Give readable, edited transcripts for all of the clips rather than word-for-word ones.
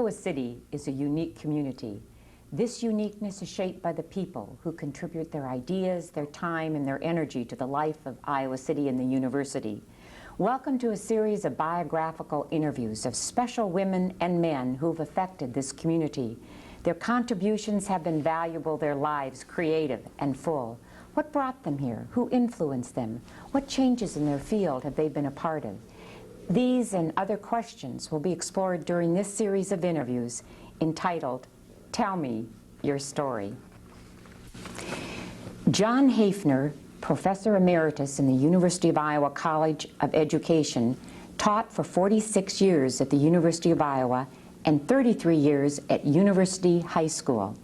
Iowa City is a unique community. This uniqueness is shaped by the people who contribute their ideas, their time, and their energy to the life of Iowa City and the university. Welcome to a series of biographical interviews of special women and men who've affected this community. Their contributions have been valuable, their lives creative and full. What brought them here? Who influenced them? What changes in their field have they been a part of? These and other questions will be explored during this series of interviews entitled, Tell Me Your Story. John Haefner, Professor Emeritus in the University of Iowa College of Education, taught for 46 years at the University of Iowa and 33 years at University High School.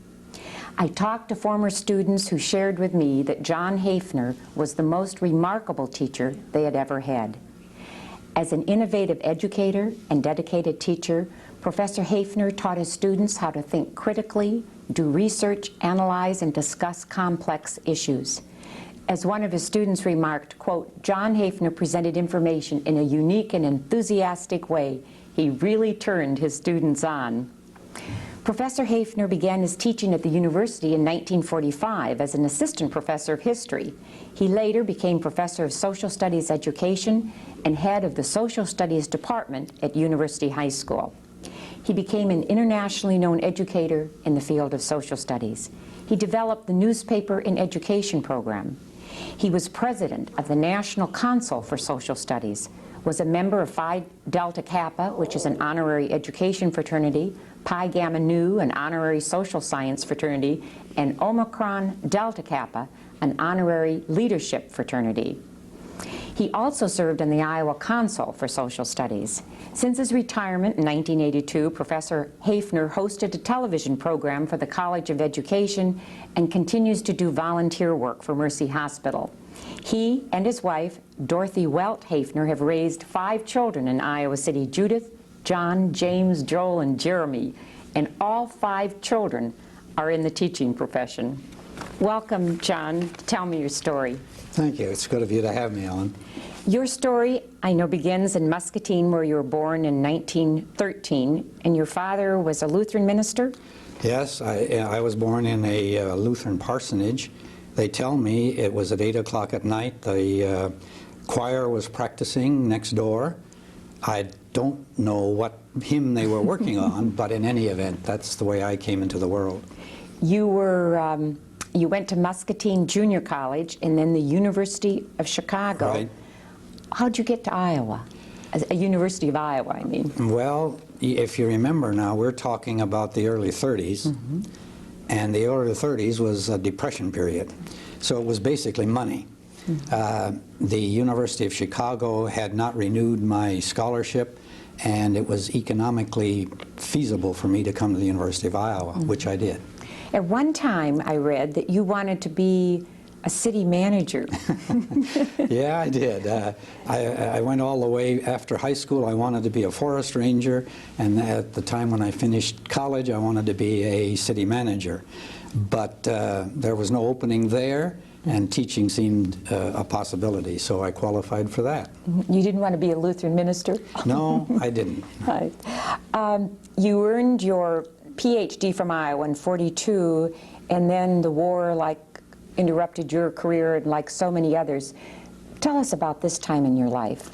I talked to former students who shared with me that John Haefner was the most remarkable teacher they had ever had. As an innovative educator and dedicated teacher, Professor Haefner taught his students how to think critically, do research, analyze, and discuss complex issues. As one of his students remarked, quote, John Haefner presented information in a unique and enthusiastic way. He really turned his students on. Professor Haefner began his teaching at the university in 1945 as an assistant professor of history. He later became professor of social studies education and head of the social studies department at University High School. He became an internationally known educator in the field of social studies. He developed the Newspaper in Education program. He was president of the National Council for Social Studies, was a member of Phi Delta Kappa, which is an honorary education fraternity, Pi Gamma Nu, an honorary social science fraternity, and Omicron Delta Kappa, an honorary leadership fraternity. He also served on the Iowa Council for Social Studies. Since his retirement in 1982, Professor Haefner hosted a television program for the College of Education and continues to do volunteer work for Mercy Hospital. He and his wife, Dorothy Welt Haefner, have raised 5 children in Iowa City: Judith, John, James, Joel, and Jeremy, and all 5 children are in the teaching profession. Welcome, John. Tell me your story. Thank you. It's good of you to have me, Ellen. Your story, I know, begins in Muscatine, where you were born in 1913, and your father was a Lutheran minister? Yes, I was born in a Lutheran parsonage. They tell me it was at 8 o'clock at night. The choir was practicing next door. I don't know what hymn they were working on, but in any event, that's the way I came into the world. You were, you went to Muscatine Junior College and then the University of Chicago. Right. How'd you get to Iowa? A University of Iowa, I mean. Well, if you remember now, we're talking about the early 30s, and the early 30s was a depression period. So it was basically money. The University of Chicago had not renewed my scholarship, and it was economically feasible for me to come to the University of Iowa, which I did. At one time, I read that you wanted to be a city manager. Yeah, I did. I went all the way after high school. I wanted to be a forest ranger, and at the time when I finished college, I wanted to be a city manager. But there was no opening there, and teaching seemed a possibility, so I qualified for that. You didn't want to be a Lutheran minister? No, I didn't. Right. You earned your PhD from Iowa in '42, and then the war interrupted your career, and like so many others. Tell us about this time in your life.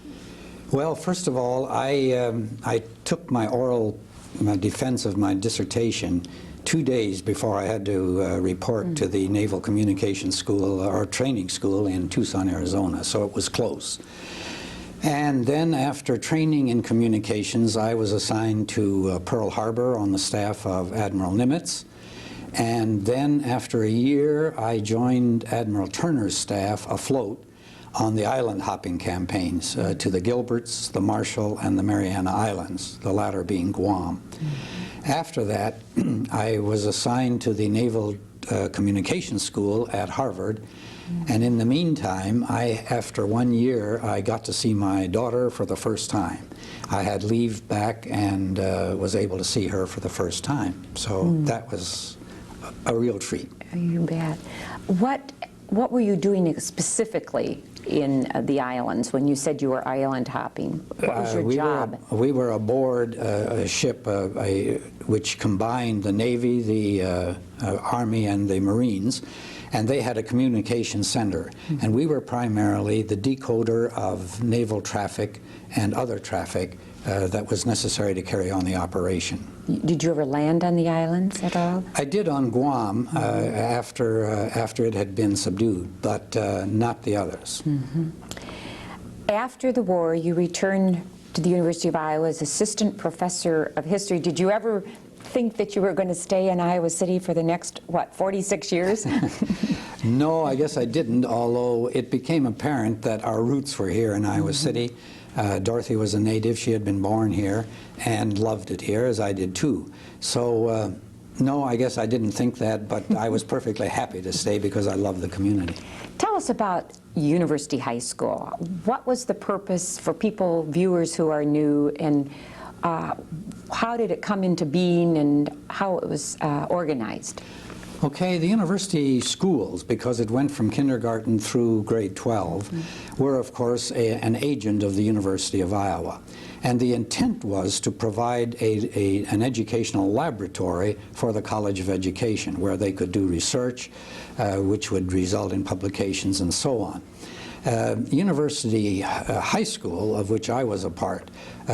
Well, first of all, I took my oral defense of my dissertation 2 days before I had to report to the Naval Communications School or Training School in Tucson, Arizona, so it was close. And then after training in communications, I was assigned to Pearl Harbor on the staff of Admiral Nimitz. And then after a year, I joined Admiral Turner's staff afloat on the island hopping campaigns to the Gilberts, the Marshall, and the Mariana Islands, the latter being Guam. After that, I was assigned to the Naval Communications School at Harvard. And in the meantime, after 1 year, I got to see my daughter for the first time. I had leave back and was able to see her for the first time. So that was a real treat. You bet. What were you doing specifically in the islands when you said you were island hopping? What was your job? We were aboard a ship which combined the Navy, the Army, and the Marines, and they had a communication center. And we were primarily the decoder of naval traffic and other traffic that was necessary to carry on the operation. Did you ever land on the islands at all? I did on Guam after it had been subdued, but not the others. After the war, you returned to the University of Iowa as assistant professor of history. Did you ever think that you were going to stay in Iowa City for the next, 46 years? No, I guess I didn't, although it became apparent that our roots were here in Iowa City. Dorothy was a native. She had been born here and loved it here, as I did too. So, no, I guess I didn't think that, but I was perfectly happy to stay because I love the community. Tell us about University High School. What was the purpose for people, viewers who are new, and how did it come into being and how it was organized? Okay, the university schools, because it went from kindergarten through grade 12, were of course an agent of the University of Iowa. And the intent was to provide an educational laboratory for the College of Education, where they could do research, which would result in publications and so on. University High School, of which I was a part,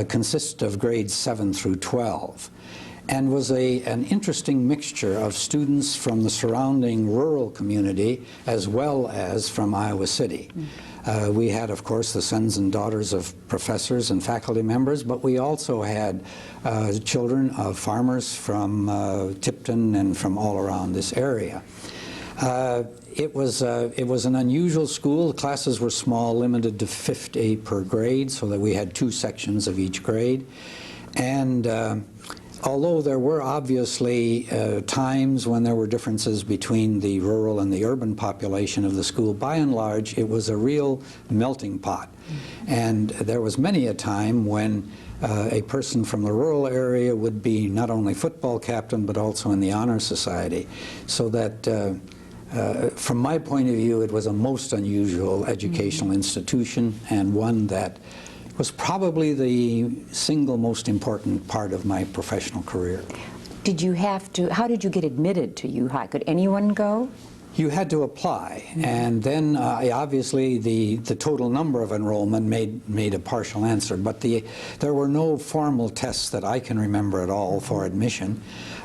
consists of grades 7 through 12. And was an interesting mixture of students from the surrounding rural community as well as from Iowa City. We had, of course, the sons and daughters of professors and faculty members, but we also had children of farmers from Tipton and from all around this area. It was an unusual school. The classes were small, limited to 50 per grade, so that we had 2 sections of each grade. And although there were obviously times when there were differences between the rural and the urban population of the school, by and large it was a real melting pot. And there was many a time when a person from the rural area would be not only football captain but also in the honor society. So that from my point of view, it was a most unusual educational institution, and one that was probably the single most important part of my professional career. Did you have to, how did you get admitted to U High? Could anyone go? You had to apply, and then obviously the total number of enrollment made a partial answer, but there were no formal tests that I can remember at all for admission,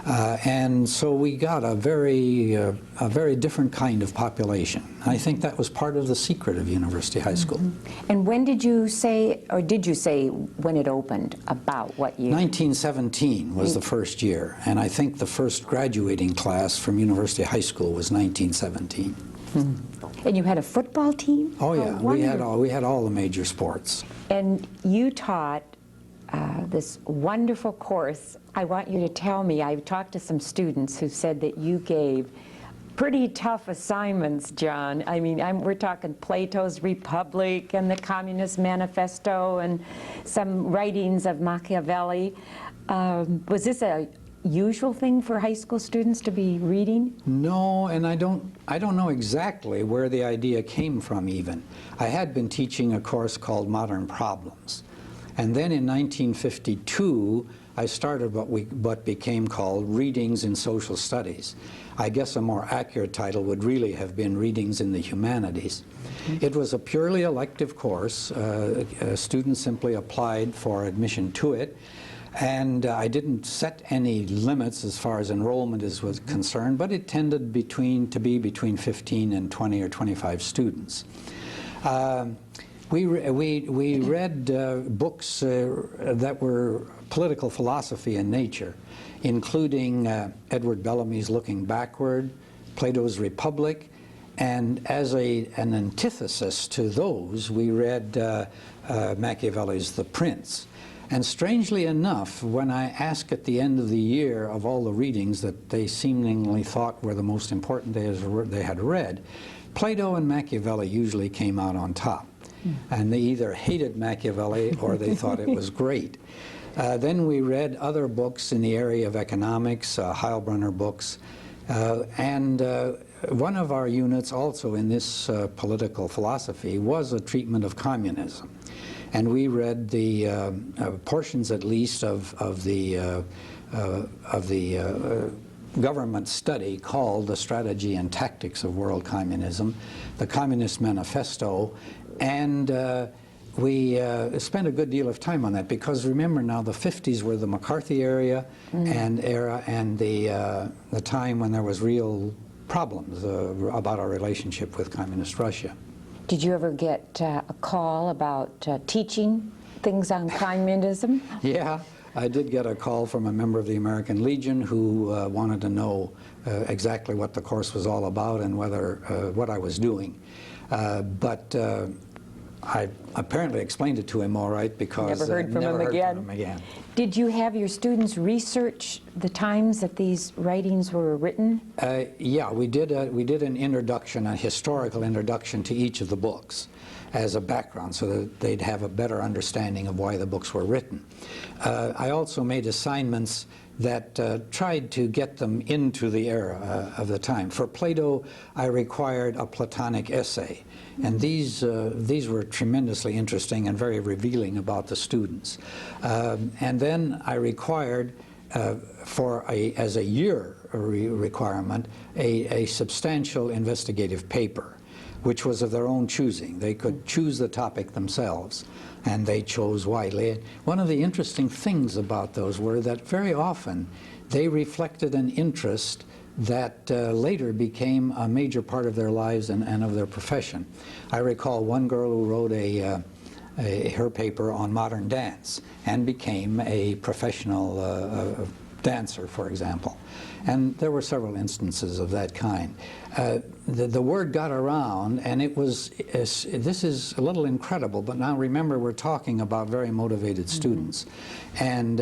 and so we got a very different kind of population. I think that was part of the secret of University High School. And when did you say, or did you say when it opened? About what year? 1917 was the first year, and I think the first graduating class from University High School was 1917. And you had a football team? Oh yeah, we had all the major sports. And you taught this wonderful course. I want you to tell me, I talked to some students who said that you gave pretty tough assignments, John. I mean, we're talking Plato's Republic and the Communist Manifesto and some writings of Machiavelli. Was this a usual thing for high school students to be reading? No, and I don't know exactly where the idea came from even. I had been teaching a course called Modern Problems. And then in 1952, I started what became called Readings in Social Studies. I guess a more accurate title would really have been Readings in the Humanities. It was a purely elective course. Students simply applied for admission to it. And I didn't set any limits as far as enrollment was concerned, but it tended to be between 15 and 20 or 25 students. We read books that were political philosophy in nature, including Edward Bellamy's Looking Backward, Plato's Republic, and as an antithesis to those, we read Machiavelli's The Prince. And strangely enough, when I asked at the end of the year of all the readings that they seemingly thought were the most important they had read, Plato and Machiavelli usually came out on top. And they either hated Machiavelli or they thought it was great. Then we read other books in the area of economics, Heilbronner books, One of our units also in this political philosophy was a treatment of communism. And we read the portions, at least, of the government study called The Strategy and Tactics of World Communism, the Communist Manifesto, and we spent a good deal of time on that, because remember now, the 50s were the McCarthy era and the time when there was real problems about our relationship with Communist Russia. Did you ever get a call about teaching things on communism? Yeah, I did get a call from a member of the American Legion who wanted to know exactly what the course was all about and whether what I was doing. But I apparently explained it to him all right, because Never heard from him again. Did you have your students research the times that these writings were written? Yeah, we did an introduction, a historical introduction to each of the books as a background, so that they'd have a better understanding of why the books were written. I also made assignments that tried to get them into the era of the time. For Plato, I required a Platonic essay, and these were tremendously interesting and very revealing about the students. And then I required, as a year requirement, a substantial investigative paper, which was of their own choosing. They could choose the topic themselves, and they chose widely. One of the interesting things about those were that very often they reflected an interest that later became a major part of their lives and of their profession. I recall one girl who wrote her paper on modern dance and became a professional dancer, for example. And there were several instances of that kind. The word got around, and it was, this is a little incredible, but now remember, we're talking about very motivated students. And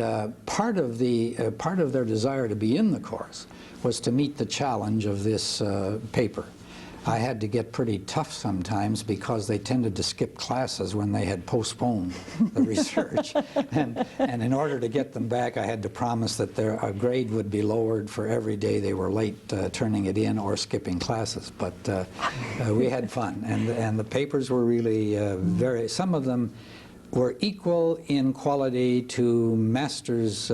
part of their desire to be in the course was to meet the challenge of this paper. I had to get pretty tough sometimes, because they tended to skip classes when they had postponed the research. And in order to get them back, I had to promise that a grade would be lowered for every day they were late turning it in or skipping classes. But we had fun, and the papers were really some of them were equal in quality to master's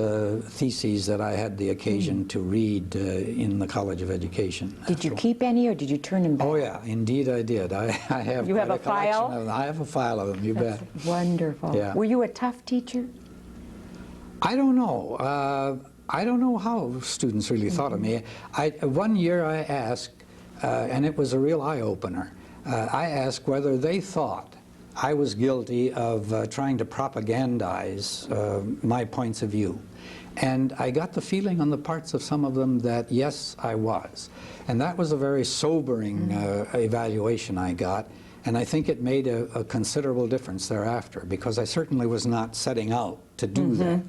theses that I had the occasion to read in the College of Education. Did you keep any, or did you turn them back? Oh yeah, indeed I did. I have. You have a file? Of them. I have a file of them. You bet. Wonderful. Yeah. Were you a tough teacher? I don't know. I don't know how students really thought of me. One year I asked, and it was a real eye-opener. I asked whether they thought I was guilty of trying to propagandize my points of view. And I got the feeling on the parts of some of them that, yes, I was. And that was a very sobering evaluation I got. And I think it made a considerable difference thereafter, because I certainly was not setting out to do that.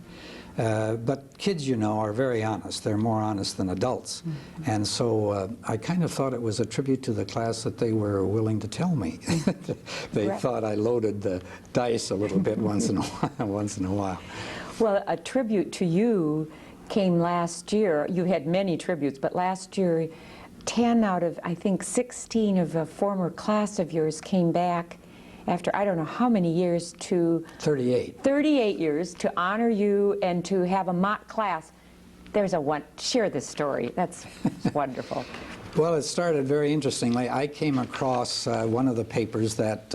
But kids, you know, are very honest. They're more honest than adults. And so I kind of thought it was a tribute to the class that they were willing to tell me. They thought I loaded the dice a little bit once in a while. Well, a tribute to you came last year. You had many tributes, but last year 10 out of, I think, 16 of a former class of yours came back after I don't know how many years to 38 years to honor you and to have a mock class. Share this story. That's wonderful. Well, it started very interestingly. I came across one of the papers that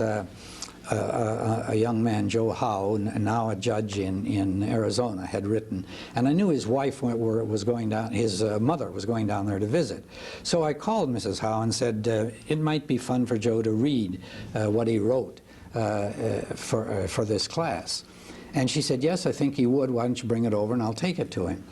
a young man, Joe Howe, now a judge in Arizona, had written, and I knew his wife was going down. His mother was going down there to visit. So I called Mrs. Howe and said it might be fun for Joe to read what he wrote for this class. And she said, yes, I think he would. Why don't you bring it over and I'll take it to him.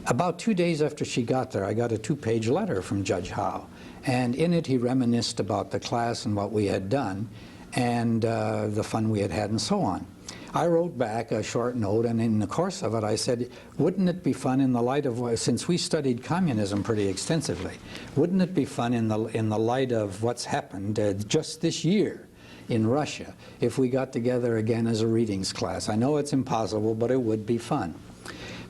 About 2 days after she got there, I got a 2-page letter from Judge Howe, and in it he reminisced about the class and what we had done, and the fun we had had, and so on. I wrote back a short note, and in the course of it I said, wouldn't it be fun in the light of, since we studied communism pretty extensively, wouldn't it be fun in the light of what's happened just this year in Russia if we got together again as a readings class? I know it's impossible, but it would be fun.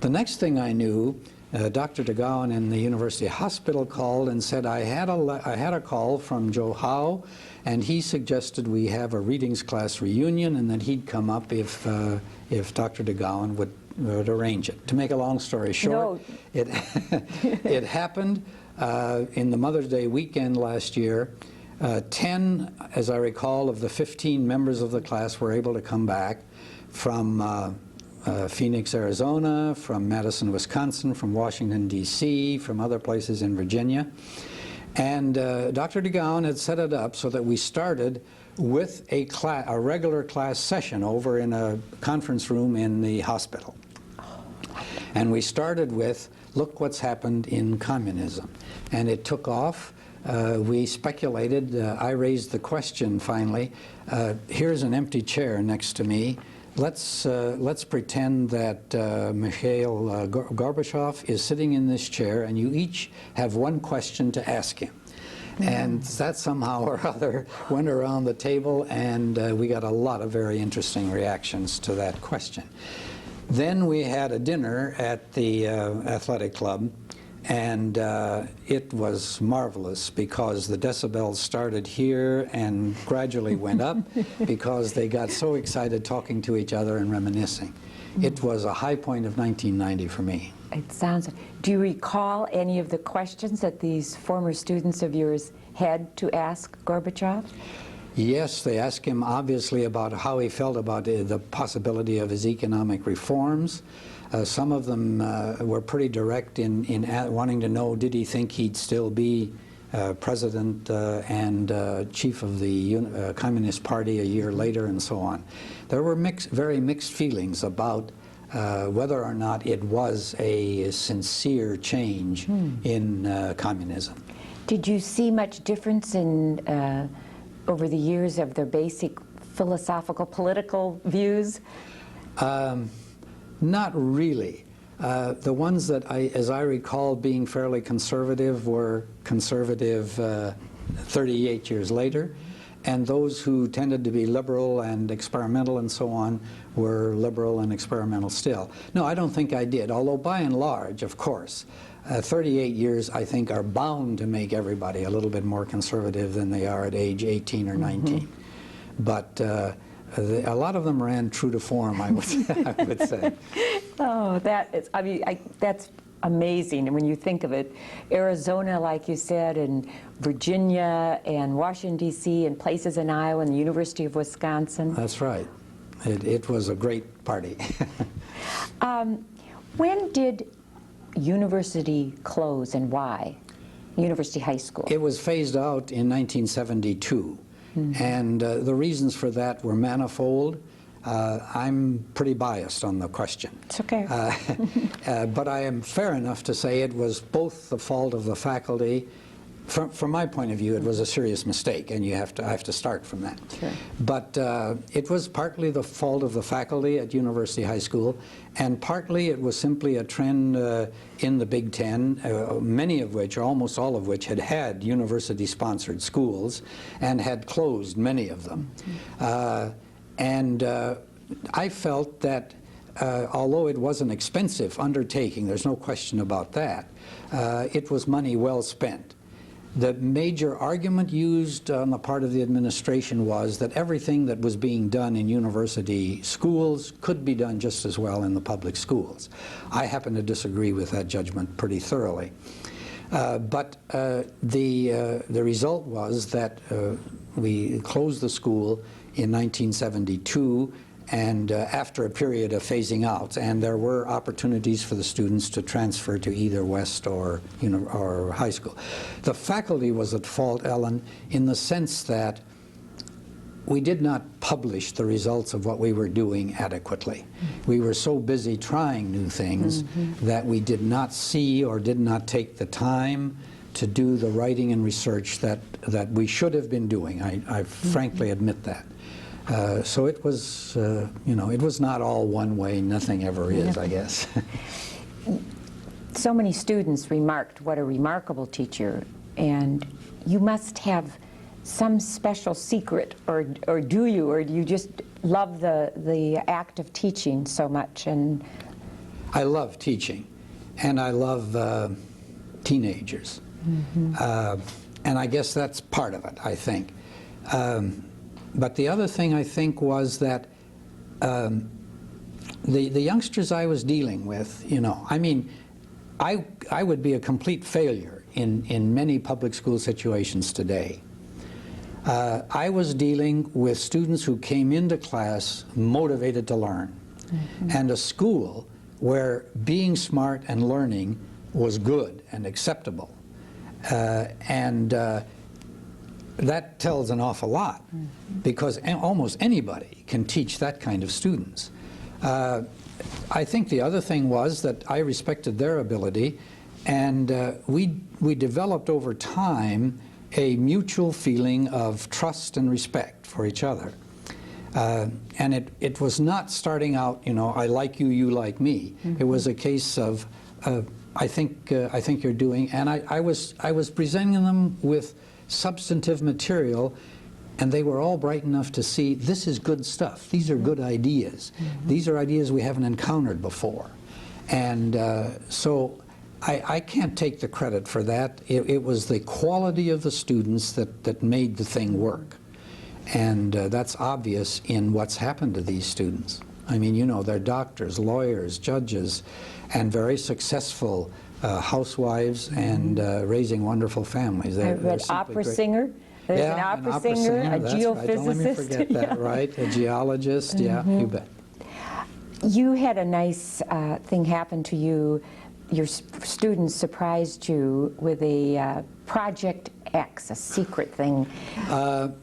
The next thing I knew, Dr. DeGowan in the University Hospital called and said, I had a call from Joe Howe, and he suggested we have a readings class reunion, and that he'd come up if Dr. DeGowan would arrange it. To make a long story short, it it happened in the Mother's Day weekend last year. 10, as I recall, of the 15 members of the class were able to come back from Phoenix, Arizona, from Madison, Wisconsin, from Washington, D.C., from other places in Virginia. And Dr. DeGowan had set it up so that we started with a regular class session over in a conference room in the hospital. And we started with, look what's happened in communism. And it took off. We speculated. I raised the question finally. Here's an empty chair next to me. Let's pretend that Mikhail Gorbachev is sitting in this chair, and you each have one question to ask him. And that somehow or other went around the table, and we got a lot of very interesting reactions to that question. Then we had a dinner at the athletic club, and it was marvelous because the decibels started here and gradually went up because they got so excited talking to each other and reminiscing. It was a high point of 1990 for me. It sounds. Do you recall any of the questions that these former students of yours had to ask Gorbachev? Yes, they asked him obviously about how he felt about the possibility of his economic reforms. Some of them were pretty direct in wanting to know, did he think he'd still be president and chief of the Communist Party a year later, and so on. There were very mixed feelings about whether or not it was a sincere change in communism. Did you see much difference in over the years of their basic philosophical, political views? Not really. The ones that, as I recall, being fairly conservative were conservative 38 years later, and those who tended to be liberal and experimental and so on were liberal and experimental still. No, I don't think I did, although by and large, of course, 38 years, I think, are bound to make everybody a little bit more conservative than they are at age 18 or 19. But a lot of them ran true to form, I would say. Oh, that is, I mean, that's amazing. And when you think of it, Arizona, like you said, and Virginia, and Washington, D.C., and places in Iowa, and the University of Wisconsin. That's right. It was a great party. When did university close and why? University High School. It was phased out in 1972. And the reasons for that were manifold. I'm pretty biased on the question. It's okay. But I am fair enough to say it was both the fault of the faculty. From my point of view, it was a serious mistake, and I have to start from that. Sure. But it was partly the fault of the faculty at University High School, and partly it was simply a trend in the Big Ten, many of which, or almost all of which, had university-sponsored schools and had closed many of them. And I felt that although it was an expensive undertaking, there's no question about that, it was money well spent. The major argument used on the part of the administration was that everything that was being done in university schools could be done just as well in the public schools. I happen to disagree with that judgment pretty thoroughly. But the result was that we closed the school in 1972, and after a period of phasing out, and there were opportunities for the students to transfer to either West or high school. The faculty was at fault, Ellen, in the sense that we did not publish the results of what we were doing adequately. We were so busy trying new things that we did not see or did not take the time to do the writing and research that we should have been doing. I frankly admit that. So it was, it was not all one way. Nothing ever is, I guess. So many students remarked what a remarkable teacher, and you must have some special secret, or do you just love the act of teaching so much? And I love teaching, and I love teenagers. And I guess that's part of it, I think. But the other thing I think was that the youngsters I was dealing with, you know, I mean, I would be a complete failure in many public school situations today. I was dealing with students who came into class motivated to learn, and a school where being smart and learning was good and acceptable. That tells an awful lot, because almost anybody can teach that kind of students. I think the other thing was that I respected their ability, and we developed over time a mutual feeling of trust and respect for each other. And it was not starting out, you know, I like you, you like me. It was a case of, I think you're doing, and I was presenting them with substantive material, and they were all bright enough to see this is good stuff. These are good ideas. These are ideas we haven't encountered before. And so I can't take the credit for that. It was the quality of the students that made the thing work. And that's obvious in what's happened to these students. I mean, you know, they're doctors, lawyers, judges, and very successful housewives and raising wonderful families. I read opera singer. There's an opera singer, a geophysicist. Right. Don't let me forget that, right? A geologist, yeah, you bet. You had a nice thing happen to you. Your students surprised you with a Project X, a secret thing.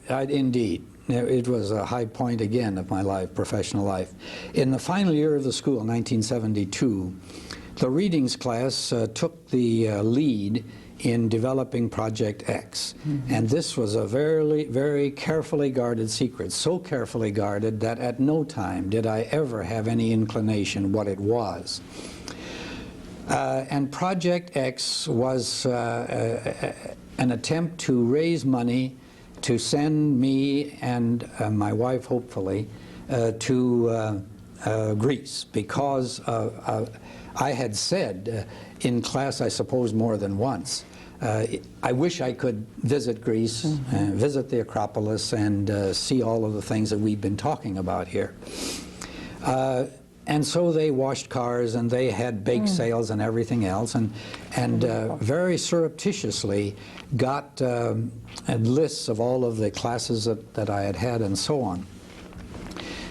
Indeed. It was a high point, again, of my life, professional life. In the final year of the school, 1972, the readings class took the lead in developing Project X. And this was a very, very carefully guarded secret, so carefully guarded that at no time did I ever have any inclination what it was. And Project X was an attempt to raise money to send me and my wife, hopefully, to Greece, because I had said in class, I suppose more than once, I wish I could visit Greece, visit the Acropolis, and see all of the things that we've been talking about here. And so they washed cars, and they had bake sales and everything else, and very surreptitiously got lists of all of the classes that I had had and so on.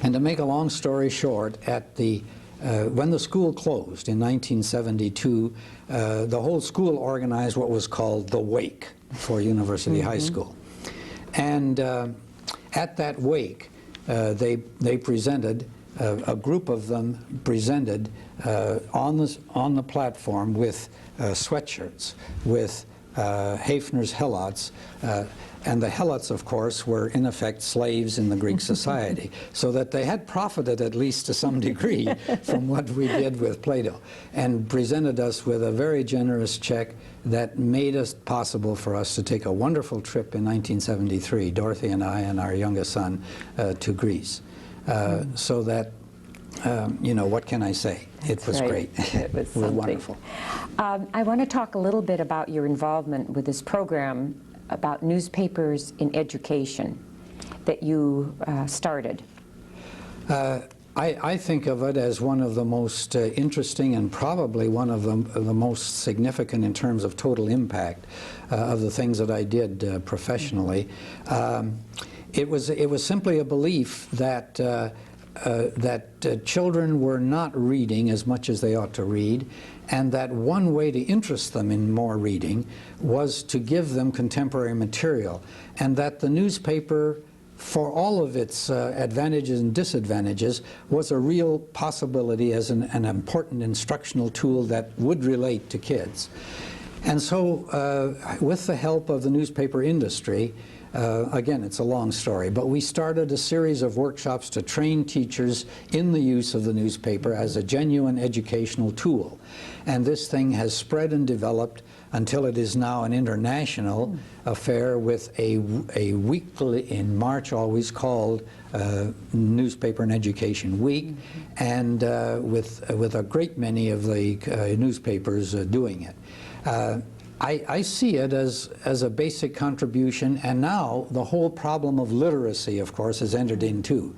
And to make a long story short, at the when the school closed in 1972, the whole school organized what was called the Wake for University High School. And at that wake, they presented, a group of them presented on the platform with sweatshirts, with Hafner's Helots, and the Helots, of course, were in effect slaves in the Greek society, so that they had profited at least to some degree from what we did with Plato, and presented us with a very generous check that made it possible for us to take a wonderful trip in 1973, Dorothy and I and our youngest son, to Greece. So that, you know, what can I say? It was great. It was wonderful. I want to talk a little bit about your involvement with this program about newspapers in education that you started. I think of it as one of the most interesting and probably one of the most significant in terms of total impact of the things that I did professionally. It was simply a belief that children were not reading as much as they ought to read, and that one way to interest them in more reading was to give them contemporary material, and that the newspaper, for all of its advantages and disadvantages, was a real possibility as an important instructional tool that would relate to kids. And so with the help of the newspaper industry, Again, it's a long story, but we started a series of workshops to train teachers in the use of the newspaper as a genuine educational tool. And this thing has spread and developed until it is now an international affair with a weekly, in March always, called Newspaper and Education Week, and with a great many of the newspapers doing it. I see it as a basic contribution, and now the whole problem of literacy, of course, is entered in too.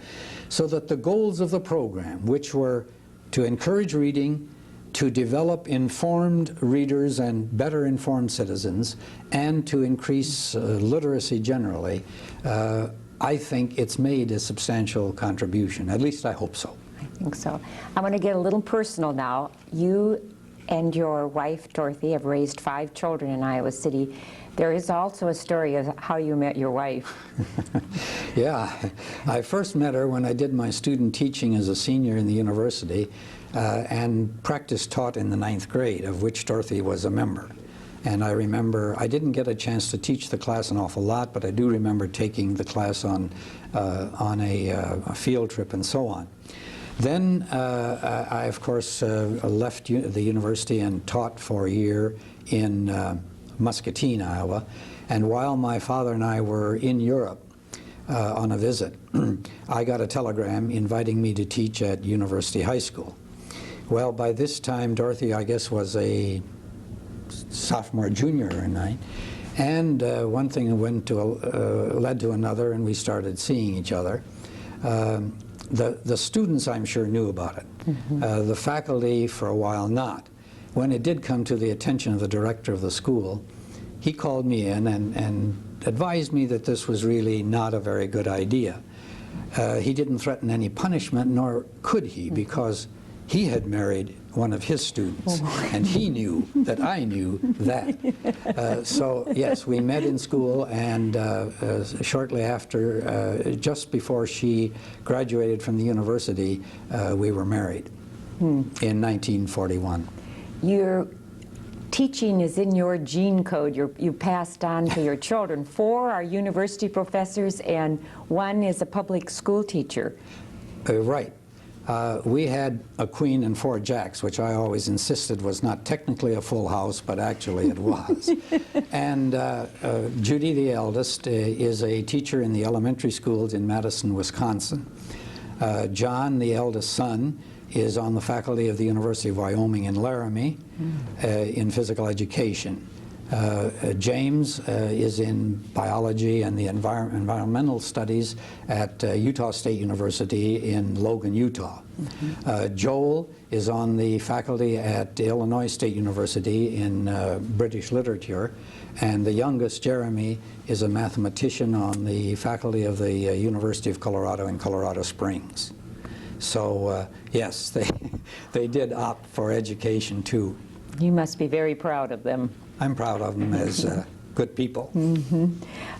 So that the goals of the program, which were to encourage reading, to develop informed readers and better informed citizens, and to increase literacy generally, I think it's made a substantial contribution. At least I hope so. I think so. I want to get a little personal now. You and your wife, Dorothy, have raised 5 children in Iowa City. There is also a story of how you met your wife. Yeah, I first met her when I did my student teaching as a senior in the university and practice taught in the 9th grade, of which Dorothy was a member. And I remember, I didn't get a chance to teach the class an awful lot, but I do remember taking the class on a field trip and so on. Then I, of course, left the university and taught for a year in Muscatine, Iowa. And while my father and I were in Europe on a visit, I got a telegram inviting me to teach at University High School. Well, by this time, Dorothy, I guess, was a sophomore, junior or night. And one thing went to led to another, and we started seeing each other. The students, I'm sure, knew about it. The faculty, for a while, not. When it did come to the attention of the director of the school, he called me in and advised me that this was really not a very good idea. He didn't threaten any punishment, nor could he, because he had married one of his students, and he knew that I knew that. So yes, we met in school, and shortly after, just before she graduated from the university, we were married in 1941. Your teaching is in your gene code. You passed on to your children. 4 are university professors, and 1 is a public school teacher. Right. We had a queen and 4 jacks, which I always insisted was not technically a full house, but actually it was. And Judy, the eldest, is a teacher in the elementary schools in Madison, Wisconsin. John, the eldest son, is on the faculty of the University of Wyoming in Laramie in physical education. James is in biology and the environmental studies at Utah State University in Logan, Utah. Joel is on the faculty at Illinois State University in British literature, and the youngest, Jeremy, is a mathematician on the faculty of the University of Colorado in Colorado Springs. So yes, they did opt for education too. You must be very proud of them. I'm proud of them as good people.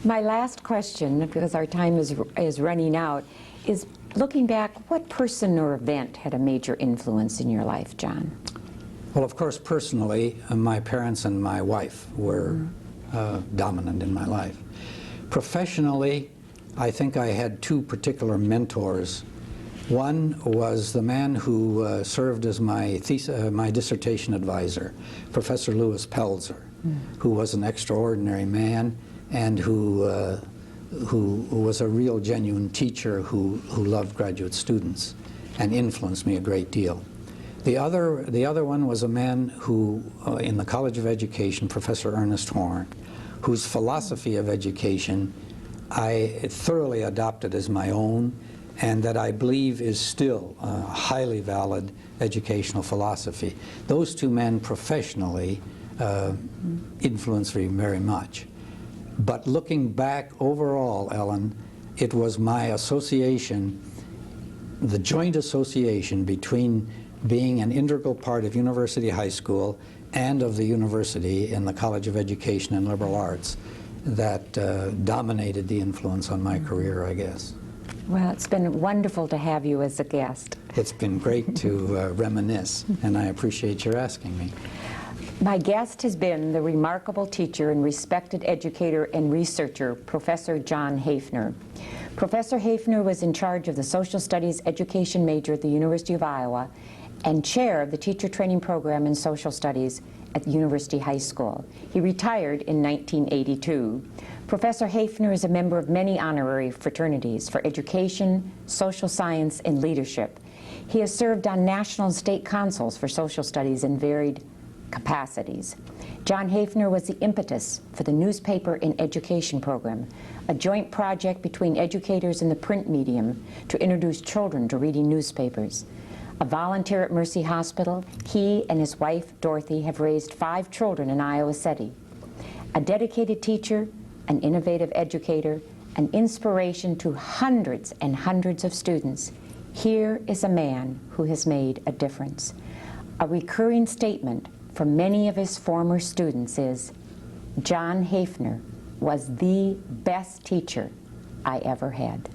My last question, because our time is running out, is looking back, what person or event had a major influence in your life, John? Well, of course, personally, my parents and my wife were dominant in my life. Professionally, I think I had 2 particular mentors. One was the man who served as my dissertation advisor, Professor Louis Pelzer, who was an extraordinary man and who was a real, genuine teacher who loved graduate students and influenced me a great deal. The other one was a man who, in the College of Education, Professor Ernest Horn, whose philosophy of education I thoroughly adopted as my own, and that I believe is still a highly valid educational philosophy. Those 2 men professionally influenced me very much. But looking back overall, Ellen, it was my association, the joint association between being an integral part of University High School and of the university in the College of Education and Liberal Arts that dominated the influence on my career, I guess. Well, it's been wonderful to have you as a guest. It's been great to reminisce, and I appreciate your asking me. My guest has been the remarkable teacher and respected educator and researcher, Professor John Haefner. Professor Haefner was in charge of the Social Studies education major at the University of Iowa and chair of the teacher training program in Social Studies at University High School. He retired in 1982. Professor Haefner is a member of many honorary fraternities for education, social science, and leadership. He has served on national and state councils for social studies in varied capacities. John Haefner was the impetus for the Newspaper in Education program, a joint project between educators and the print medium to introduce children to reading newspapers. A volunteer at Mercy Hospital, he and his wife, Dorothy, have raised 5 children in Iowa City. A dedicated teacher, an innovative educator, an inspiration to hundreds and hundreds of students, here is a man who has made a difference. A recurring statement from many of his former students is, John Haefner was the best teacher I ever had.